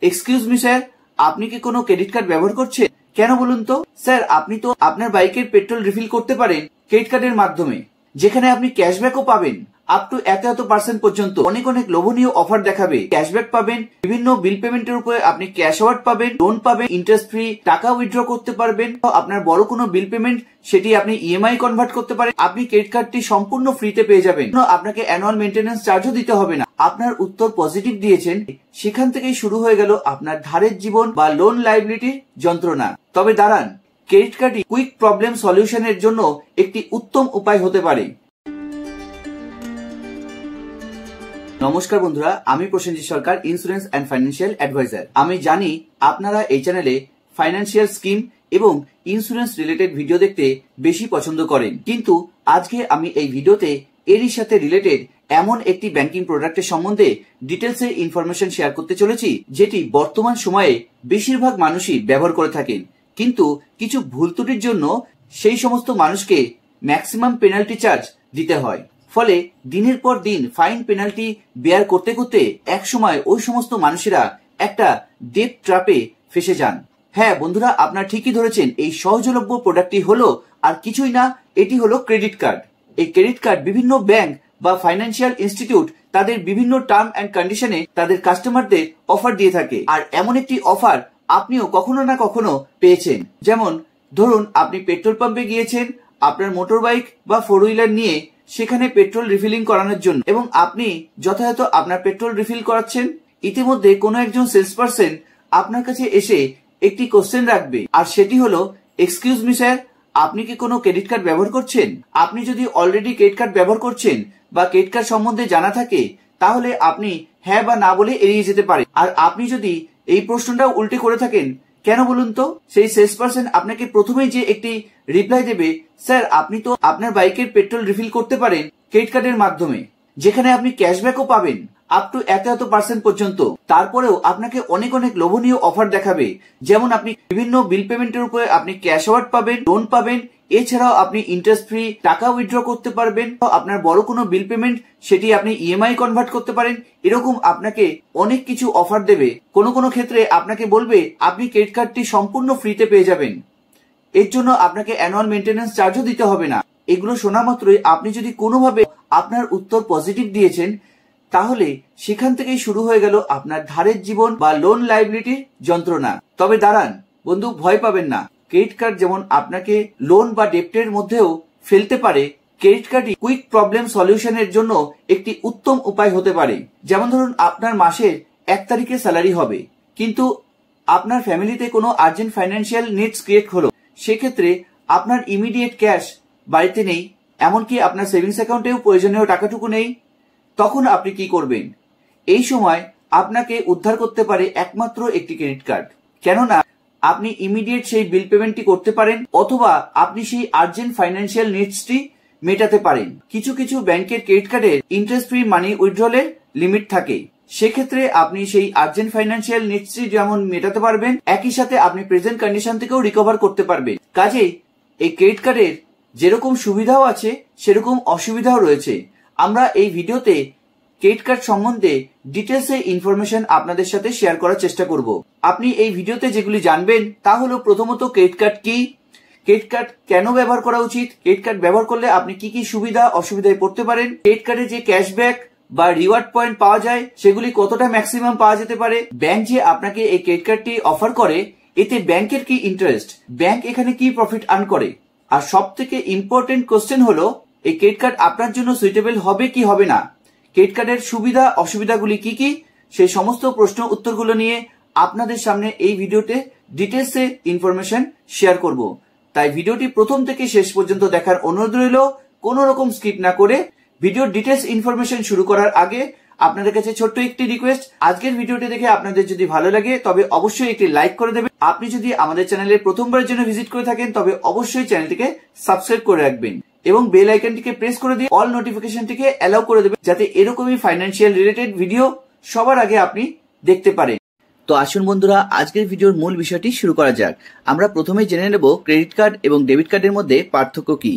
Excuse me sir, আপনি কি কোনো ক্রেডিট কার্ড ব্যবহার করছেন? কেন বলুন তো? স্যার, আপনি তো আপনার বাইকের পেট্রোল রিফিল করতে পারেন ক্রেডিট কার্ডের মাধ্যমে, যেখানে আপনি ক্যাশব্যাকও পাবেন আপ টু এত পার্সেন্ট পর্যন্ত। অনেক অনেক লোভনীয় অফার দেখাবে, ক্যাশব্যাক পাবেন, বিভিন্ন বিল পেমেন্টের উপরে আপনি ক্যাশ অ্যাওয়ার্ড পাবেন, লোন পাবেন, ইন্টারেস্ট ফ্রি টাকা উইথড্র করতে পারবেন। আপনার বড় কোনো বিল পেমেন্ট সেটি আপনি ইএমআই কনভার্ট করতে পারেন। আপনি ক্রেডিট কার্ডটি সম্পূর্ণ ফ্রিতে পেয়ে যাবেন, আপনাকে অ্যানুয়াল মেইনটেনেন্স চার্জও দিতে হবে না। আপনার উত্তর পজিটিভ দিয়েছেন, সেখান থেকেই শুরু হয়ে গেল আপনার ধারের জীবন বা লোন লাইবিলিটির যন্ত্রণা। তবে দাঁড়ান, ক্রেডিট কার্ডই কুইক প্রবলেম সলিউশনের জন্য একটি উত্তম উপায় হতে পারে। নমস্কার বন্ধুরা, আমি প্রসেনজিৎ সরকার, ইন্স্যুরেন্স অ্যান্ড ফাইন্যান্সিয়াল অ্যাডভাইজার। আমি জানি আপনারা এই চ্যানেলে ফাইন্যান্সিয়াল স্কিম এবং ইন্স্যুরেন্স রিলেটেড ভিডিও দেখতে বেশি পছন্দ করেন, কিন্তু আজকে আমি এই ভিডিওতে এরই সাথে রিলেটেড এমন একটি ব্যাংকিং প্রোডাক্টের সম্বন্ধে ডিটেলসে ইনফরমেশন শেয়ার করতে চলেছি, যেটি বর্তমান সময়ে বেশিরভাগ মানুষই ব্যবহার করে থাকেন, কিন্তু কিছু ভুল ত্রুটির জন্য সেই সমস্ত মানুষকে ম্যাক্সিমাম পেনাল্টি চার্জ দিতে হয়। ফলে দিনের পর দিন ফাইন পেনাল্টি বেয়ার করতে করতে এক সময় ওই সমস্ত মানুষেরা একটা ডেট ট্র্যাপে ফেসে যান। হ্যাঁ বন্ধুরা, আপনারা ঠিকই ধরেছেন, এই সহজলভ্য প্রোডাক্টটি হলো আর কিছুই না, এটি হলো ক্রেডিট কার্ড। এই ক্রেডিট কার্ড বিভিন্ন ব্যাংক বা ফাইন্যান্সিয়াল ইনস্টিটিউট তাদের বিভিন্ন টার্ম অ্যান্ড কন্ডিশনে তাদের কাস্টমারদের অফার দিয়ে থাকে। আর এমন একটি অফার আপনিও কখনো না কখনো পেয়েছেন। যেমন ধরুন, আপনি পেট্রোল পাম্পে গিয়েছেন আপনার মোটর বাইক বা ফোর হুইলার নিয়ে সেখানে পেট্রোল রিফিলিং করানোর জন্য, এবং আপনি যথাযথ আপনার পেট্রোল রিফিল করাচ্ছেন। ইতিমধ্যে কোনো একজন সেলস পারসন আপনার কাছে এসে একটি কোশ্চেন রাখবে, আর সেটি হলো, এক্সকিউজ মি স্যার, আপনি কি কোনো ক্রেডিট কার্ড ব্যবহার করছেন? আপনি যদি অলরেডি ক্রেডিট কার্ড ব্যবহার করছেন বা ক্রেডিট কার্ড সম্বন্ধে জানা থাকে, তাহলে আপনি হ্যাঁ বা না বলে এড়িয়ে যেতে পারেন। আর আপনি যদি এই প্রশ্নটাও উল্টে করে থাকেন, কেন বলুন তো? সেই সেলস পারসন আপনাকে প্রথমেই যে একটি রিপ্লাই দেবে, স্যার আপনি তো আপনার বাইকের পেট্রোল রিফিল করতে পারেন ক্রেডিট কার্ডের মাধ্যমে, যেখানে আপনি ক্যাশব্যাকও পাবেন আপ টু এত পার্সেন্ট পর্যন্ত। তারপরেও আপনাকে অনেক অনেক লোভনীয় অফার দেখাবে, যেমন আপনি বিভিন্ন বিল পেমেন্টের উপরে আপনি ক্যাশ অ্যাওয়ার্ড পাবেন, লোন পাবেন, এছাড়াও আপনি ইন্টারেস্ট ফ্রি টাকা উইথড্র করতে পারবেন। আপনার বড় কোনো বিল পেমেন্ট সেটি আপনি ইএমআই কনভার্ট করতে পারেন। এরকম আপনাকে অনেক কিছু অফার দেবে। কোনো কোনো ক্ষেত্রে আপনাকে বলবে আপনি ক্রেডিট কার্ডটি সম্পূর্ণ ফ্রিতে পেয়ে যাবেন, এর জন্য আপনাকে অ্যানুয়াল মেইনটেনেন্স চার্জও দিতে হবে না। এগুলো শোনা মাত্রই আপনি যদি কোনোভাবে আপনার উত্তর পজিটিভ দিয়েছেন, তাহলে সেখান থেকেই শুরু হয়ে গেল আপনার ধারের জীবন বা লোন লাইবিলিটির যন্ত্রণা। তবে দাঁড়ান বন্ধু, ভয় পাবেন না। ক্রেডিট কার্ড যেমন আপনাকে লোন বা ডেপ্টের মধ্যেও ফেলতে পারে, ক্রেডিট কার্ডই কুইক প্রবলেম সলিউশনের জন্য একটি উত্তম উপায় হতে পারে। যেমন ধরুন, আপনার মাসের 1 তারিখে স্যালারি হবে, কিন্তু আপনার ফ্যামিলিতে কোনো আর্জেন্ট ফাইন্যান্সিয়াল নিডস ক্রিয়েট হলো। সেক্ষেত্রে আপনার ইমিডিয়েট ক্যাশ বাড়িতে নেই, এমনকি আপনার সেভিংস অ্যাকাউন্টেও প্রয়োজনীয় টাকাটুকু নেই। তখন আপনি কি করবেন? এই সময় আপনাকে উদ্ধার করতে পারে একমাত্র একটি ক্রেডিট কার্ড। কেননা আপনি ইমিডিয়েট সেই বিল পেমেন্টটি করতে পারেন, অথবা আপনি সেই আর্জেন্ট ফাইন্যান্সিয়াল নিডসটি মেটাতে পারেন। কিছু কিছু ব্যাংকের ক্রেডিট কার্ডের ইন্টারেস্ট ফ্রি মানি উইথড্রলের লিমিট থাকে, সেক্ষেত্রে আপনি সেই আর্জেন্ট ফাইন্যান্সিয়াল নিডসটি যেমন মেটাতে পারবেন, একই সাথে আপনি প্রেজেন্ট কন্ডিশন থেকেও রিকভার করতে পারবেন। কাজেই এই ক্রেডিট কার্ডের যেরকম সুবিধাও আছে সেরকম অসুবিধাও রয়েছে। আমরা এই ভিডিওতে ক্রেডিট কার্ড সম্বন্ধে ডিটেলসে ইনফরমেশন আপনাদের সাথে শেয়ার করার চেষ্টা করব। আপনি এই ভিডিওতে যেগুলি জানবেন তা হলো, প্রথমত ক্রেডিট কার্ড কি, ক্রেডিট কার্ড কেন ব্যবহার করা উচিত, ক্রেডিট কার্ড ব্যবহার করলে আপনি কি কি সুবিধা অসুবিধায় পড়তে পারেন, ক্রেডিট কার্ডে যে ক্যাশব্যাক বা রিওয়ার্ড পয়েন্ট পাওয়া যায় সেগুলি কতটা ম্যাক্সিমাম পাওয়া যেতে পারে, ব্যাংক যে আপনাকে এই ক্রেডিট কার্ডটি অফার করে এতে ব্যাংকের কি ইন্টারেস্ট, ব্যাংক এখানে কি প্রফিট আর্ন করে, আর সব থেকে ইম্পর্টেন্ট কোশ্চেন হলো এই ক্রেডিট কার্ড আপনার জন্য সুইটেবল হবে কি হবে না, ক্রেডিট কার্ডের সুবিধা অসুবিধাগুলি কি কি, সেই সমস্ত প্রশ্ন উত্তরগুলো নিয়ে আপনাদের সামনে এই ভিডিওতে ডিটেলসে ইনফরমেশন শেয়ার করব। তাই ভিডিওটি প্রথম থেকে শেষ পর্যন্ত দেখার অনুরোধ রইল, কোন রকম স্কিপ না করে। ভিডিওর ডিটেলস ইনফরমেশন শুরু করার আগে আপনাদের কাছে ছোট্ট একটি রিকোয়েস্ট, আজকের ভিডিওটি দেখে আপনাদের যদি ভালো লাগে তবে অবশ্যই একটি লাইক করে দেবেন। আপনি যদি আমাদের চ্যানেলের প্রথমবারের জন্য ভিজিট করে থাকেন তবে অবশ্যই চ্যানেলটিকে সাবস্ক্রাইব করে রাখবেন এবং বেল আইকনটিকে প্রেস করে দিয়ে অল নোটিফিকেশনটিকে অ্যালাউ করে দেবেন, যাতে এরকমই ফাইন্যান্সিয়াল রিলেটেড ভিডিও সবার আগে আপনি দেখতে পারেন। তো আসুন বন্ধুরা, আজকের ভিডিওর মূল বিষয়টি শুরু করা যাক। আমরা প্রথমেই জেনে নেব ক্রেডিট কার্ড এবং ডেবিট কার্ডের মধ্যে পার্থক্য কি।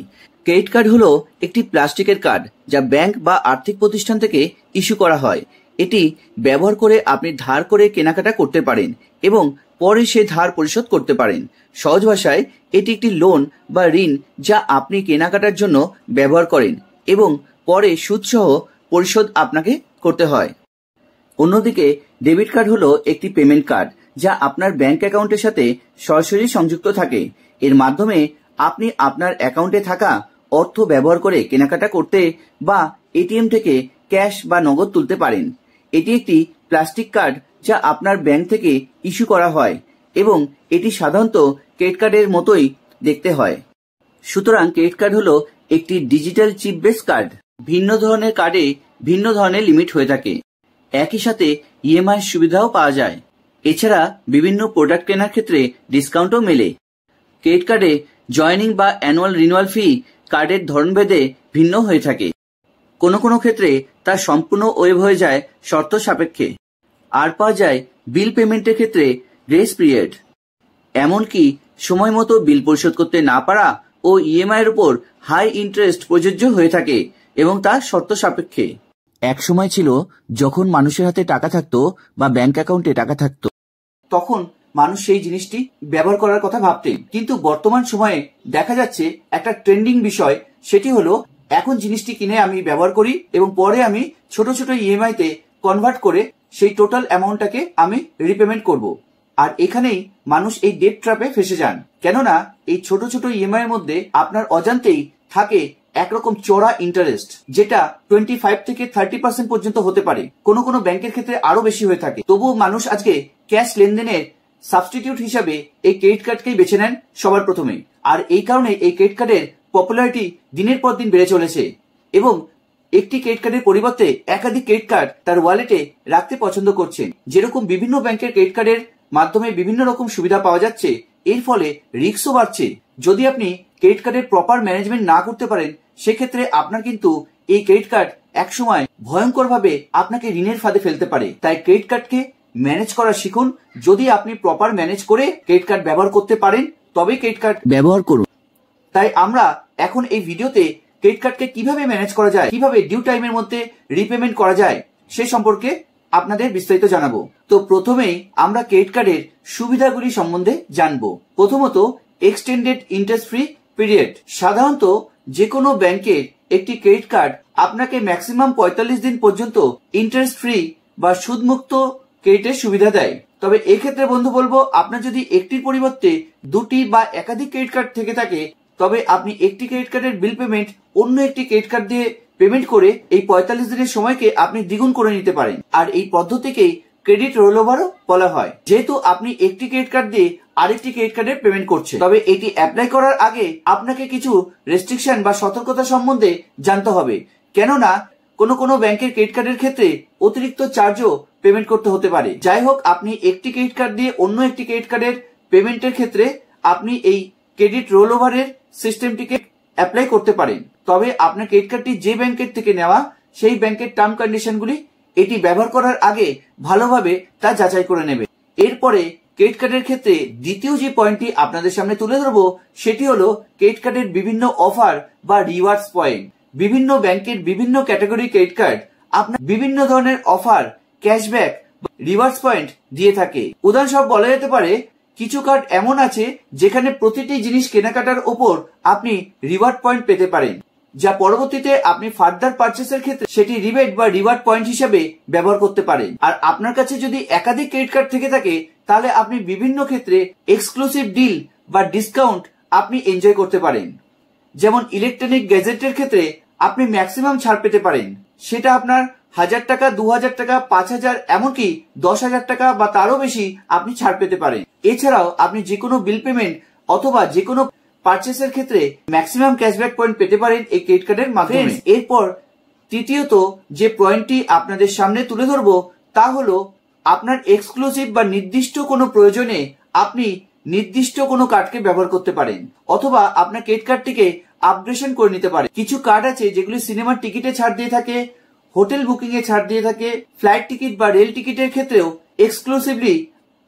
ক্রেডিট কার্ড হলো একটি প্লাস্টিকের কার্ড যা ব্যাংক বা আর্থিক প্রতিষ্ঠান থেকে ইস্যু করা হয়। এটি ব্যবহার করে আপনি ধার করে কেনাকাটা করতে পারেন এবং পরে সে ধার পরিশোধ করতে পারেন। সহজ ভাষায় এটি একটি লোন বা ঋণ যা আপনি কেনাকাটার জন্য ব্যবহার করেন এবং পরে সুদসহ পরিশোধ আপনাকে করতে হয়। অন্যদিকে ডেবিট কার্ড হলো একটি পেমেন্ট কার্ড যা আপনার ব্যাংক অ্যাকাউন্টের সাথে সরাসরি সংযুক্ত থাকে। এর মাধ্যমে আপনি আপনার অ্যাকাউন্টে থাকা অর্থ ব্যবহার করে কেনাকাটা করতে বা এটিএম থেকে ক্যাশ বা নগদ তুলতে পারেন। এটি একটি প্লাস্টিক কার্ড যা আপনার ব্যাংক থেকে ইস্যু করা হয় এবং এটি সাধারণত ক্রেডিট কার্ডের মতোই দেখতে হয়। সুতরাং ক্রেডিট কার্ড হলো একটি ডিজিটাল চিপ বেস কার্ড। ভিন্ন ধরনের কার্ডে ভিন্ন ধরনের লিমিট হয়ে থাকে। একই সাথে ইএমআই সুবিধাও পাওয়া যায়। এছাড়া বিভিন্ন প্রোডাক্ট কেনার ক্ষেত্রে ডিসকাউন্টও মেলে। ক্রেডিট কার্ডে জয়েনিং বা অ্যানুয়াল রিনিউয়াল ফি কার্ডের ধরনভেদে ভিন্ন হয়ে থাকে। কোনো কোনো ক্ষেত্রে তা সম্পূর্ণ ওয়েভ হয়ে যায় শর্ত সাপেক্ষে। আর পাওয়া যায় বিল পেমেন্টের ক্ষেত্রে গ্রেস পিরিয়ড। এমনকি সময় মতো বিল পরিশোধ করতে না পারা ও ইএমআই এর উপর হাই ইন্টারেস্ট প্রযোজ্য হয়ে থাকে এবং তা শর্ত সাপেক্ষে। এক সময় ছিল যখন মানুষের হাতে টাকা থাকতো বা ব্যাংক অ্যাকাউন্টে টাকা থাকতো, তখন মানুষ সেই জিনিসটি ব্যবহার করার কথা ভাবতেন। কিন্তু বর্তমান সময়ে দেখা যাচ্ছে একটা ট্রেন্ডিং বিষয়, সেটি হলো এখন জিনিসটি কিনে আমি ব্যবহার করি এবং পরে আমি ছোট ছোট ইএমআই তে কনভার্ট করে সেই টোটাল অ্যামাউন্টটাকে আমি রিপেমেন্ট করব। আর এখানেই মানুষ এই ডেট ট্র্যাপে ফেসে যান, কেননা এই ছোট ছোট ইএমআই এর মধ্যে আপনার অজান্তেই থাকে একরকম চড়া ইন্টারেস্ট, যেটা 25 থেকে 30% পর্যন্ত হতে পারে। কোনো কোনো ব্যাংকের ক্ষেত্রে আরো বেশি হয়ে থাকে। তবুও মানুষ আজকে ক্যাশ লেনদেনের সাবস্টিটিউট হিসাবে এই ক্রেডিট কার্ডকেই বেছে নেন সবার প্রথমে। আর এই কারণে এই ক্রেডিট কার্ডের পপুলারিটি দিনের পর দিন বেড়ে চলেছে এবং একটি ক্রেডিট কার্ডের পরিবর্তে একাধিক ক্রেডিট কার্ড তার ওয়ালেটে রাখতে পছন্দ করছেন। যেরকম বিভিন্ন ব্যাংকের ক্রেডিট কার্ডের মাধ্যমে বিভিন্ন রকম সুবিধা পাওয়া যাচ্ছে, এর ফলে রিস্কও বাড়ছে। যদি আপনি ক্রেডিট কার্ডের প্রপার ম্যানেজমেন্ট না করতে পারেন, সেক্ষেত্রে আপনার কিন্তু এই ক্রেডিট কার্ড একসময় ভয়ঙ্করভাবে আপনাকে ঋণের ফাঁদে ফেলতে পারে। তাই ক্রেডিট কার্ডকে ম্যানেজ করা শিখুন। যদি আপনি প্রপার ম্যানেজ করে ক্রেডিট কার্ড ব্যবহার করতে পারেন, তবে ক্রেডিট কার্ড ব্যবহার করুন। তাই আমরা এখন এই ভিডিওতে ক্রেডিট কার্ডকে কিভাবে ম্যানেজ করা যায়, কিভাবে ডিউ টাইমের মধ্যে রিপেমেন্ট করা যায়, সে সম্পর্কে আপনাদের বিস্তারিত জানাবো। তো প্রথমেই আমরা ক্রেডিট কার্ডের সুবিধাগুলি সম্বন্ধে জানবো। প্রথমত, এক্সটেন্ডেড ইন্টারেস্ট ফ্রি পিরিয়ড। সাধারণত যে কোনো ব্যাংকের একটি ক্রেডিট কার্ড আপনাকে ম্যাক্সিমাম 45 দিন পর্যন্ত ইন্টারেস্ট ফ্রি বা সুদমুক্ত ক্রেডিটের সুবিধা দেয়। তবে এক্ষেত্রে বন্ধু বলবো, আপনার যদি একটির পরিবর্তে দুটি বা একাধিক ক্রেডিট কার্ড থেকে থাকে, তবে আপনি একটি ক্রেডিট কার্ডের বিল পেমেন্ট অন্য একটি ক্রেডিট কার্ড দিয়ে পেমেন্ট করে এই 45 দিনের সময়কে আপনি দ্বিগুণ করে নিতে পারেন। আর এই পদ্ধতিকেই ক্রেডিট রোলওভারও বলা হয়, যেহেতু আপনি একটি ক্রেডিট কার্ড দিয়ে আরেকটি ক্রেডিট কার্ডের পেমেন্ট করছেন। তবে এটি অ্যাপ্লাই করার আগে আপনাকে কিছু রেস্ট্রিকশন বা সতর্কতা সম্বন্ধে জানতে হবে, কেননা কোনো কোনো ব্যাংকের ক্রেডিট কার্ডের ক্ষেত্রে অতিরিক্ত চার্জও পেমেন্ট করতে হতে পারে। যাই হোক, আপনি একটি ক্রেডিট কার্ড দিয়ে অন্য একটি ক্রেডিট কার্ডের পেমেন্টের ক্ষেত্রে আপনি এই ক্রেডিট রোল ওভারের সিস্টেমটিকে অ্যাপ্লাই করতে পারেন। তবে আপনার ক্রেডিট কার্ডটি যে ব্যাংকের থেকে নেওয়া, সেই ব্যাংকের টার্ম কন্ডিশনগুলি এটি ব্যবহার করার আগে ভালোভাবে তা যাচাই করে নেবে। এরপরে ক্রেডিট কার্ডের ক্ষেত্রে দ্বিতীয় যে পয়েন্টটি আপনাদের সামনে তুলে ধরবো, সেটি হলো ক্রেডিট কার্ডের বিভিন্ন অফার বা রিওয়ার্ডস পয়েন্ট। বিভিন্ন ব্যাংকের বিভিন্ন ক্যাটাগরি ক্রেডিট কার্ড আপনার বিভিন্ন ধরনের অফার, ক্যাশব্যাক, রিওয়ার্ডস পয়েন্ট দিয়ে থাকে। উদাহরণস্বরূপ বলা যেতে পারে, কিছু কার্ড এমন আছে যেখানে প্রতিটি জিনিস কেনাকাটার ওপর আপনি রিওয়ার্ড পয়েন্ট পেতে পারেন, যা পরবর্তীতে আপনি ফার্দার পারচেসের ক্ষেত্রে সেটি রিবেট বা রিওয়ার্ড পয়েন্ট হিসেবে ব্যবহার করতে পারেন। আর আপনার কাছে যদি একাধিক ক্রেডিট কার্ড থেকে থাকে, তাহলে আপনি বিভিন্ন ক্ষেত্রে এক্সক্লুসিভ ডিল বা ডিসকাউন্ট আপনি এনজয় করতে পারেন। যেমন ইলেকট্রনিক গ্যাজেটের ক্ষেত্রে আপনি ম্যাক্সিমাম ছাড় পেতে পারেন, সেটা আপনার 1000 টাকা, 2000 টাকা, 5000, এমনকি 10,000 টাকা বা তারও বেশি আপনি ছাড় পেতে পারেন। এছাড়াও আপনি যে কোনো বিল পেমেন্ট অথবা যে কোনো পারচেসের ক্ষেত্রে ম্যাক্সিমাম ক্যাশব্যাক পয়েন্ট পেতে পারেন এই ক্রেডিট কার্ডের মাধ্যমে। এরপর তৃতীয়ত যে পয়েন্টটি আপনাদের সামনে তুলে ধরবো, তা হলো আপনার এক্সক্লুসিভ বা নির্দিষ্ট কোনো প্রয়োজনে আপনি নির্দিষ্ট কোনো কার্ডকে ব্যবহার করতে পারেন, অথবা আপনার ক্রেডিট কার্ডটিকে আপগ্রেডেশন করে নিতে পারেন। কিছু কার্ড আছে যেগুলি সিনেমার টিকিটে ছাড় দিয়ে থাকে, হোটেল বুকিং এ ছাড় দিয়ে থাকে, ফ্লাইট টিকিট বা রেল টিকিটের ক্ষেত্রেও এক্সক্লুসিভলি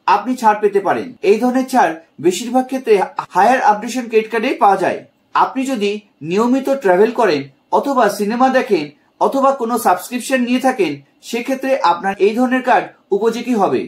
আপনি ছাড় পেতে পারেন। এই ধরনের ছাড় বেশিরভাগ ক্ষেত্রে হায়ার আপগ্রেডেশন ক্রেডিট কার্ডে পাওয়া যায়। আপনি যদি নিয়মিত ট্রাভেল করেন অথবা সিনেমা দেখেন অথবা কোনো সাবস্ক্রিপশন নিয়ে থাকেন, সেক্ষেত্রে আপনার এই ধরনের কার্ড উপযোগী হবে।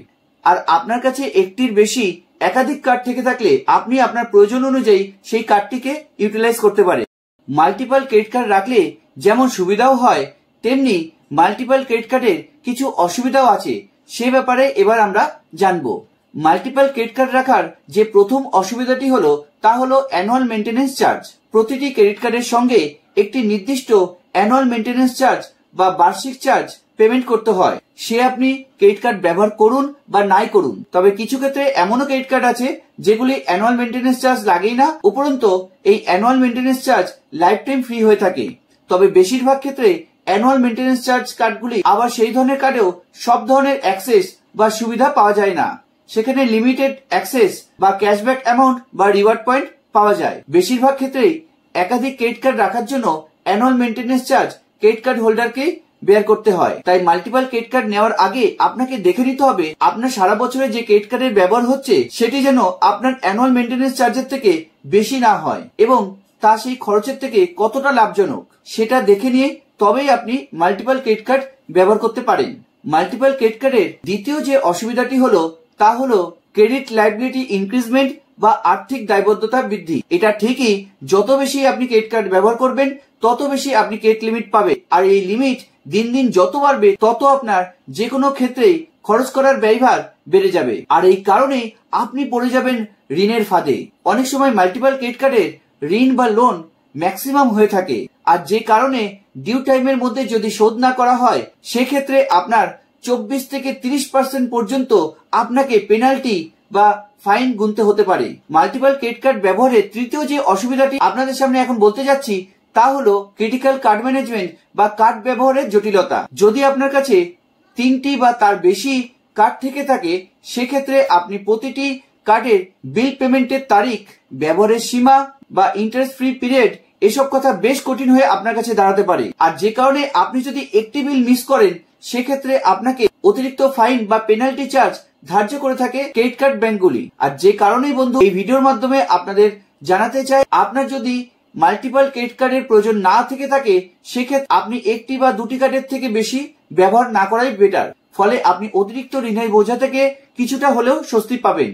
আর আপনার কাছে একটির বেশি একাধিক কার্ড থেকে থাকলে আপনি আপনার প্রয়োজন অনুযায়ী সেই কার্ডটিকে ইউটিলাইজ করতে পারেন। মাল্টিপল ক্রেডিট কার্ড রাখলে যেমন সুবিধাও হয়, তেমনি মাল্টিপল ক্রেডিট কার্ডের কিছু অসুবিধাও আছে। সে ব্যাপারে এবার আমরা জানবো। মাল্টিপল ক্রেডিট কার্ড রাখার যে প্রথম অসুবিধাটি হলো তা হলো অ্যানুয়াল মেইনটেনেন্স চার্জ। প্রতিটি ক্রেডিট কার্ডের সঙ্গে একটি নির্দিষ্ট অ্যানুয়াল মেইনটেনেন্স চার্জ বা বার্ষিক চার্জ পেমেন্ট করতে হয়, সে আপনি ক্রেডিট কার্ড ব্যবহার করুন বা নাই করুন। তবে কিছু ক্ষেত্রে এমনও ক্রেডিট কার্ড আছে যেগুলি অ্যানুয়াল মেইনটেনেন্স চার্জ লাগেই না, উপরন্তু এই annual maintenance charge life time free হয়ে থাকে। তবে বেশিরভাগ ক্ষেত্রে অ্যানুয়াল মেইনটেনেন্স চার্জ কার্ডগুলি আবার সেই ধরনের কার্ডেও সব ধরনের অ্যাক্সেস বা সুবিধা পাওয়া যায় না। সেখানে লিমিটেড অ্যাক্সেস বা ক্যাশব্যাক অ্যামাউন্ট বা রিওয়ার্ড পয়েন্ট পাওয়া যায়। বেশিরভাগ ক্ষেত্রেই একাধিক ক্রেডিট কার্ড রাখার জন্য annual maintenance charge credit card হোল্ডারকে বেয়ার করতে হয়। তাই মাল্টিপল ক্রেডিট কার্ড নেওয়ার আগে আপনাকে দেখে নিতে হবে আপনার সারা বছরে যে ক্রেডিট কার্ডের ব্যবহার হচ্ছে সেটি যেন আপনার অ্যানুয়াল মেইনটেনেন্স চার্জের থেকে বেশি না হয় এবং তা সেই খরচের থেকে কতটা লাভজনক সেটা দেখে নিয়ে তবেই আপনি মাল্টিপল ক্রেডিট কার্ড ব্যবহার করতে পারেন। মাল্টিপল ক্রেডিট কার্ডের দ্বিতীয় যে অসুবিধাটি হলো তা হলো ক্রেডিট লায়াবিলিটি ইনক্রিজমেন্ট বা আর্থিক দায়বদ্ধতা বৃদ্ধি। এটা ঠিকই, যত বেশি আপনি ক্রেডিট কার্ড ব্যবহার করবেন তত বেশি আপনি ক্রেডিট লিমিট পাবে, আর এই লিমিট দিন দিন যত বাড়বে তত আপনার যে কোনো ক্ষেত্রেই খরচ করার ব্যয়ভার বেড়ে যাবে, আর এই কারণে আপনি পড়ে যাবেন ঋণের ফাঁদে। অনেক সময় মাল্টিপল ক্রেডিট কার্ডের ঋণ বা লোন ম্যাক্সিমাম হয়ে থাকে, আর যে কারণে ডিউ টাইমের মধ্যে যদি শোধ না করা হয় সেক্ষেত্রে আপনার 24 থেকে 30% পর্যন্ত আপনাকে পেনাল্টি বা ফাইন গুনতে হতে পারে। মাল্টিপল ক্রেডিট কার্ড ব্যবহারের তৃতীয় যে অসুবিধাটি আপনাদের সামনে এখন বলতে যাচ্ছি তা হলো ক্রিটিক্যাল কার্ড ম্যানেজমেন্ট বা কার্ড ব্যবহারের জটিলতা। যদি আপনার কাছে 3টি বা তার বেশি কার্ড থেকে থাকে সেক্ষেত্রে আপনি প্রতিটি কার্ডের বিল পেমেন্টের তারিখ, ব্যবহারের সীমা বা ইন্টারেস্ট ফ্রি পিরিয়ড এসব কথা বেশ কঠিন হয়ে আপনার কাছে দাঁড়াতে পারে, আর যে কারণে আপনি যদি একটি বিল মিস করেন সেক্ষেত্রে আপনাকে অতিরিক্ত ফাইন বা পেনাল্টি চার্জ ধার্য করে থাকে ক্রেডিট কার্ড ব্যাংকগুলি। আর যে কারণেই বন্ধু এই ভিডিওর মাধ্যমে আপনাদের জানাতে চাই, আপনার যদি মাল্টিপল ক্রেডিট কার্ডের প্রয়োজন না থেকে থাকে সেক্ষেত্রে আপনি একটি বা দুটি কার্ডের থেকে বেশি ব্যবহার না করাই বেটার। ফলে আপনি অতিরিক্ত ঋণের বোঝা থেকে কিছুটা হলেও স্বস্তি পাবেন।